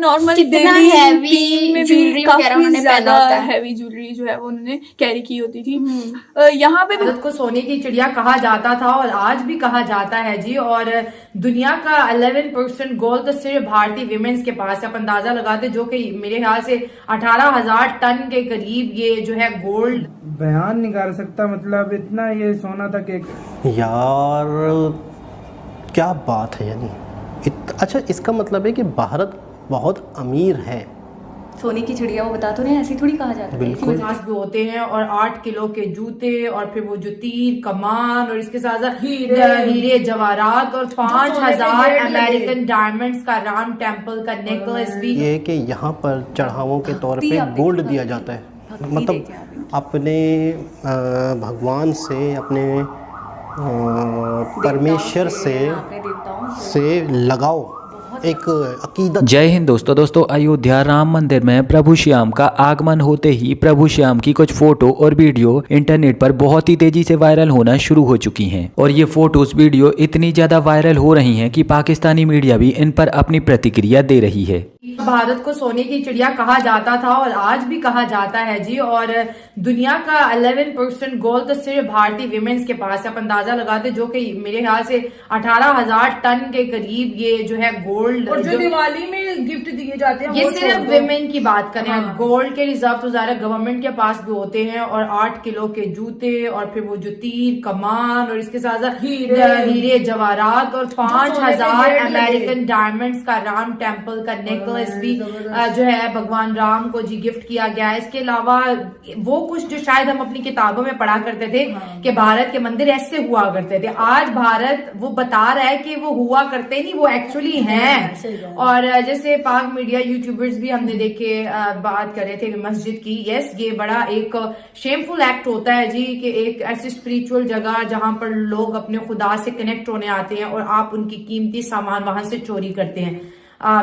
Normal कितना daily heavy routine में भी jewelry वगैरह काफी उन्होंने पहना ज्यादा होता है। हैवी ज्वेलरी जो है वो उन्होंने कैरी की होती थी। यहाँ पे भी भारत को सोने की चिड़िया कहा जाता था और आज भी कहा जाता है जी। और दुनिया का 11% गोल्ड तो सिर्फ भारतीय विमेंस के पास है। आप अंदाजा लगाते जो कि मेरे ख्याल से 18,000 टन के करीब ये जो है गोल्ड। बयान नहीं कर सकता, मतलब इतना ये सोना था कि यार क्या बात है। यानी अच्छा, इसका मतलब है कि भारत बहुत अमीर है। सोने की चिड़िया वो बता तो नहीं, ऐसे थोड़ी कहा जाता है। बिल्कुल। 50 भी होते हैं और 8 किलो के जूते और फिर वो जो तीर कमान और इसके साथ साथ हीरे जवाहरात और 5,000 अमेरिकन डायमंड्स का राम टेम्पल का नेकलेस भी। ये कि यहाँ पर चढ़ावों के तौर पे गोल्ड दिया जाता है, मतलब अपने भगवान से, अपने परमेश्वर से लगाओ एक अकीदत। जय हिंद दोस्तों, अयोध्या राम मंदिर में प्रभु श्याम का आगमन होते ही प्रभु श्याम की कुछ फोटो और वीडियो इंटरनेट पर बहुत ही तेजी से वायरल होना शुरू हो चुकी हैं। और ये फोटोज वीडियो इतनी ज्यादा वायरल हो रही हैं कि पाकिस्तानी मीडिया भी इन पर अपनी प्रतिक्रिया दे रही है। भारत को सोने की चिड़िया कहा जाता था और आज भी कहा जाता है जी। और दुनिया का 11% गोल्ड तो सिर्फ भारतीय विमेंस के पास है। आप अंदाजा लगाते जो कि मेरे ख्याल से 18,000 टन के करीब ये जो है गोल्ड। और जो दिवाली में गिफ्ट दिए जाते हैं ये वो सिर्फ विमेन की बात करें। हाँ। गोल्ड के रिजर्व तो ज़्यादा गवर्नमेंट के पास भी होते हैं और 8 किलो के जूते और फिर वो जो तीर कमान और इसके साथ साथ हीरे जवाहरात और 5,000 अमेरिकन डायमंड्स का राम टेम्पल का नेकलेस भी जो है भगवान राम को जी गिफ्ट किया गया है। इसके अलावा वो कुछ जो शायद हम अपनी किताबों में पढ़ा करते थे कि भारत के मंदिर ऐसे हुआ करते थे, आज भारत वो बता रहा है कि वो हुआ करते नहीं, वो एक्चुअली हैं। और जैसे पाक मीडिया यूट्यूबर्स भी हमने देखे बात कर रहे थे मस्जिद की। यस, ये बड़ा एक शेमफुल एक्ट होता है जी कि एक ऐसी स्पिरिचुअल जगह जहां पर लोग अपने खुदा से कनेक्ट होने आते हैं और आप उनकी कीमती सामान वहां से चोरी करते हैं।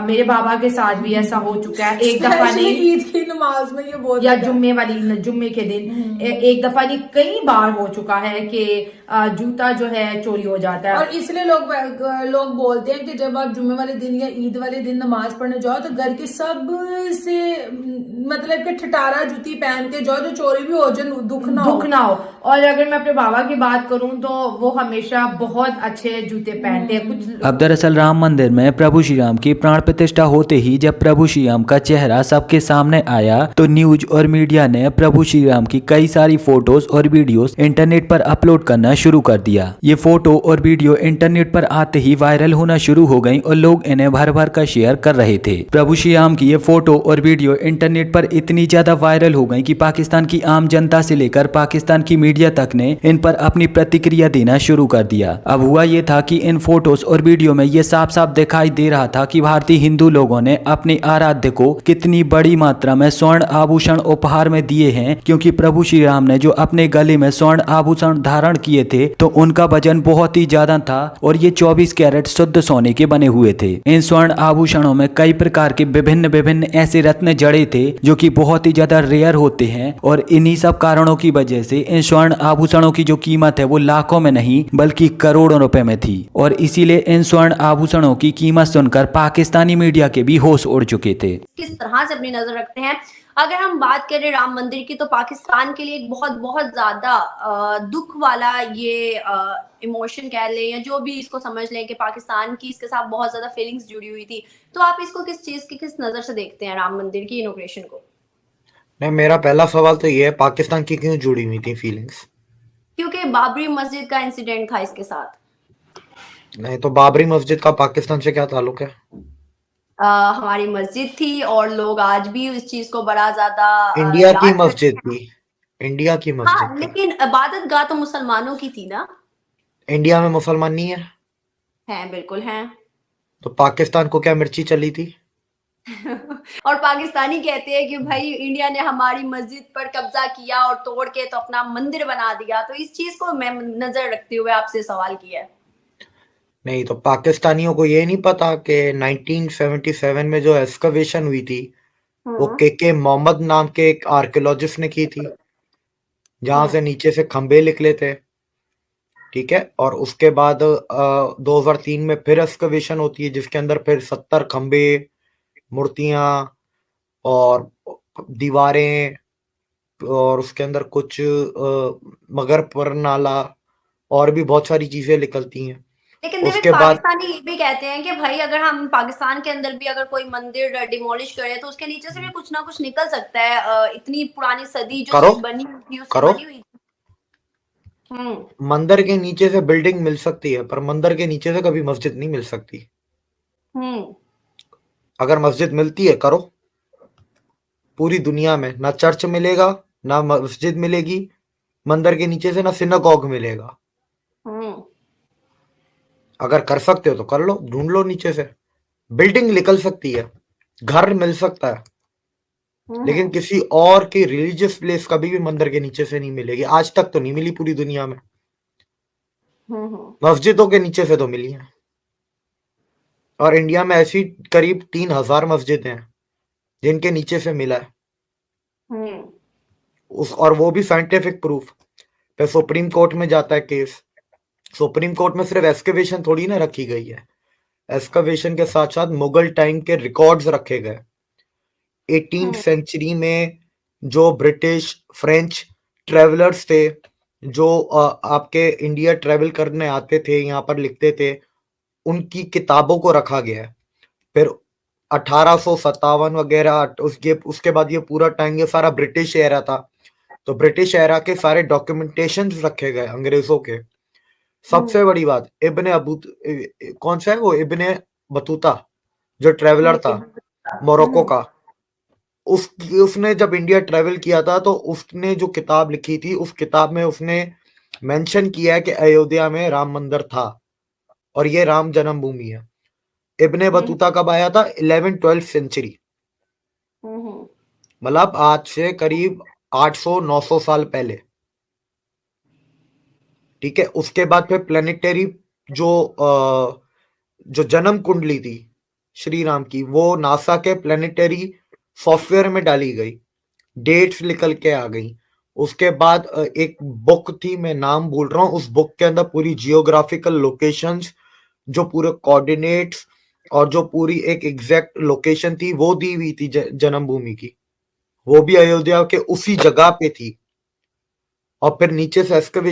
मेरे बाबा के साथ भी ऐसा हो चुका है। एक दफा नहीं, ईद की नमाज में ये बहुत या जुम्मे के दिन एक दफा नहीं कई बार हो चुका है कि जूता जो है चोरी हो जाता है। और इसलिए लोग बोलते हैं कि जब आप जुम्मे वाले दिन या ईद वाले दिन नमाज पढ़ने जाओ तो घर के सब से मतलब कि ठठारा जूती पहन के जाओ, जो चोरी भी हो जाए दुख ना हो। और अगर मैं अपने बाबा की बात करूं तो वो हमेशा बहुत अच्छे जूते पहनते हैं। कुछ अब दरअसल राम मंदिर में प्रभु श्री राम की प्राण प्रतिष्ठा होते ही जब प्रभु श्री राम का चेहरा सबके सामने आया तो न्यूज और मीडिया ने प्रभु श्री राम की कई सारी फोटोज और वीडियोस इंटरनेट पर अपलोड करना शुरू कर दिया। ये फोटो और वीडियो इंटरनेट पर आते ही वायरल होना शुरू हो गई और लोग इन्हें भर भर कर शेयर कर रहे थे। प्रभु श्री राम की ये फोटो और वीडियो इंटरनेट पर इतनी ज्यादा वायरल हो गई कि पाकिस्तान की आम जनता से लेकर पाकिस्तान की मीडिया तक ने इन पर अपनी प्रतिक्रिया देना शुरू कर दिया। अब हुआ ये था कि इन फोटोज और वीडियो में ये साफ साफ दिखाई दे रहा था कि भारतीय हिंदू लोगों ने अपने आराध्य को कितनी बड़ी मात्रा में स्वर्ण आभूषण उपहार में दिए हैं, क्योंकि प्रभु श्री राम ने जो अपने गले में स्वर्ण आभूषण धारण किए थे तो उनका वजन बहुत ही ज्यादा था और ये 24 कैरेट शुद्ध सोने के बने हुए थे। इन स्वर्ण आभूषणों में कई प्रकार के विभिन्न ऐसे रत्न जड़े थे जो कि बहुत ही ज्यादा रेयर होते हैं और इन्हीं सब कारणों की वजह से इन स्वर्ण आभूषणों की जो कीमत है वो लाखों में नहीं बल्कि करोड़ों रुपए में थी। और इसीलिए इन स्वर्ण आभूषणों की कीमत सुनकर पाकिस्तानी मीडिया के भी होश उड़ चुके थे। किस तरह से अपनी नजर रखते हैं। अगर हम बात करें राम मंदिर की तो पाकिस्तान के लिए एक बहुत ज्यादा दुख वाला ये इमोशन कह लें या जो भी इसको समझ लें कि पाकिस्तान की इसके साथ बहुत ज्यादा फीलिंग्स जुड़ी हुई थी। तो आप इसको किस चीज की किस नजर से देखते हैं राम मंदिर की इनॉग्रेशन को? नहीं, मेरा पहला सवाल तो ये है, पाकिस्तान की क्यों जुड़ी हुई थी फीलिंग्स? क्योंकि बाबरी मस्जिद का इंसिडेंट था इसके साथ। नहीं तो बाबरी मस्जिद का पाकिस्तान से क्या ताल्लुक है? हमारी मस्जिद थी और लोग आज भी इस चीज को बड़ा ज्यादा इंडिया की मस्जिद थी, इंडिया की मस्जिद हाँ, लेकिन इबादत गाह तो मुसलमानों की थी ना। इंडिया में मुसलमान नहीं है? हैं, बिल्कुल हैं। तो पाकिस्तान को क्या मिर्ची चली थी? और पाकिस्तानी कहते हैं कि भाई इंडिया ने हमारी मस्जिद पर कब्जा किया और तोड़ के तो अपना मंदिर बना दिया। तो इस चीज को मैं नजर रखते हुए आपसे सवाल किया है। नहीं तो पाकिस्तानियों को ये नहीं पता कि 1977 में जो एक्सकवेशन हुई थी वो के मोहम्मद नाम के एक आर्कियोलॉजिस्ट ने की थी, जहां से नीचे से खंबे निकले थे, ठीक है। और उसके बाद 2003 में फिर एक्सकवेशन होती है जिसके अंदर फिर 70 खंबे मूर्तियां और दीवारें, और उसके अंदर कुछ मगर पर नाला और भी बहुत सारी चीजें निकलती हैं। लेकिन दिव्य, उसके बाद पाकिस्तानी ये भी कहते हैं कि भाई अगर हम पाकिस्तान के अंदर भी अगर कोई मंदिर डिमोलिश करें तो उसके नीचे से भी कुछ ना कुछ निकल सकता है। इतनी पुरानी सदी जो करो, चीज बनी हुई थी उससे करो। बनी हुई थी। मंदिर के नीचे से बिल्डिंग मिल सकती है, पर मंदिर के नीचे से कभी मस्जिद नहीं मिल सकती। अगर मस्जिद मिलती है, करो। पूरी दुनिया में ना चर्च मिलेगा, ना मस्जिद मिलेगी मंदिर के नीचे से, ना सिनागॉग मिलेगा। अगर कर सकते हो तो कर लो, ढूंढ लो नीचे से। बिल्डिंग निकल सकती है, घर मिल सकता है, लेकिन किसी और की रिलीजियस प्लेस कभी भी मंदिर के नीचे से नहीं मिलेगी। आज तक तो नहीं मिली पूरी दुनिया में। मस्जिदों के नीचे से तो मिली है, और इंडिया में ऐसी करीब 3000 मस्जिद हैं जिनके नीचे से मिला है। और वो भी साइंटिफिक प्रूफ पे सुप्रीम कोर्ट में जाता है केस। सुप्रीम कोर्ट में सिर्फ एक्सकवेशन थोड़ी ना रखी गई है, एक्सकवेशन के साथ साथ मुगल टाइम के रिकॉर्ड्स रखे गए। 18th सेंचुरी में जो ब्रिटिश फ्रेंच ट्रेवलर्स थे, जो आपके इंडिया ट्रेवल करने आते थे, यहाँ पर लिखते थे, उनकी किताबों को रखा गया है। फिर 1857 वगैरह, उसके बाद ये पूरा टाइम ये सारा ब्रिटिश एरा था, तो ब्रिटिश एरा के सारे डॉक्यूमेंटेशन रखे गए अंग्रेजों के। सबसे बड़ी बात, कौन सा है वो, इब्ने बतूता जो ट्रेवलर था मोरक्को का, उसने जब इंडिया ट्रेवल किया था तो उसने जो किताब लिखी थी, उस किताब में उसने मेंशन किया है कि अयोध्या में राम मंदिर था और ये राम जन्मभूमि है। इब्ने बतूता कब आया था? 11th-12th सेंचुरी, मतलब आज से करीब 800-900 साल पहले। ठीक है, उसके बाद फिर प्लेनेटरी जो जन्म कुंडली थी श्री राम की, वो नासा के प्लेनेटरी सॉफ्टवेयर में डाली गई, डेट्स निकल के आ गई। उसके बाद एक बुक थी, मैं नाम भूल रहा हूँ, उस बुक के अंदर पूरी जियोग्राफिकल लोकेशंस, जो पूरे कोऑर्डिनेट्स और जो पूरी एक एग्जैक्ट लोकेशन थी वो दी हुई थी जन्मभूमि की, वो भी अयोध्या के उसी जगह पे थी। और फिर नीचे से एक्सकवेशन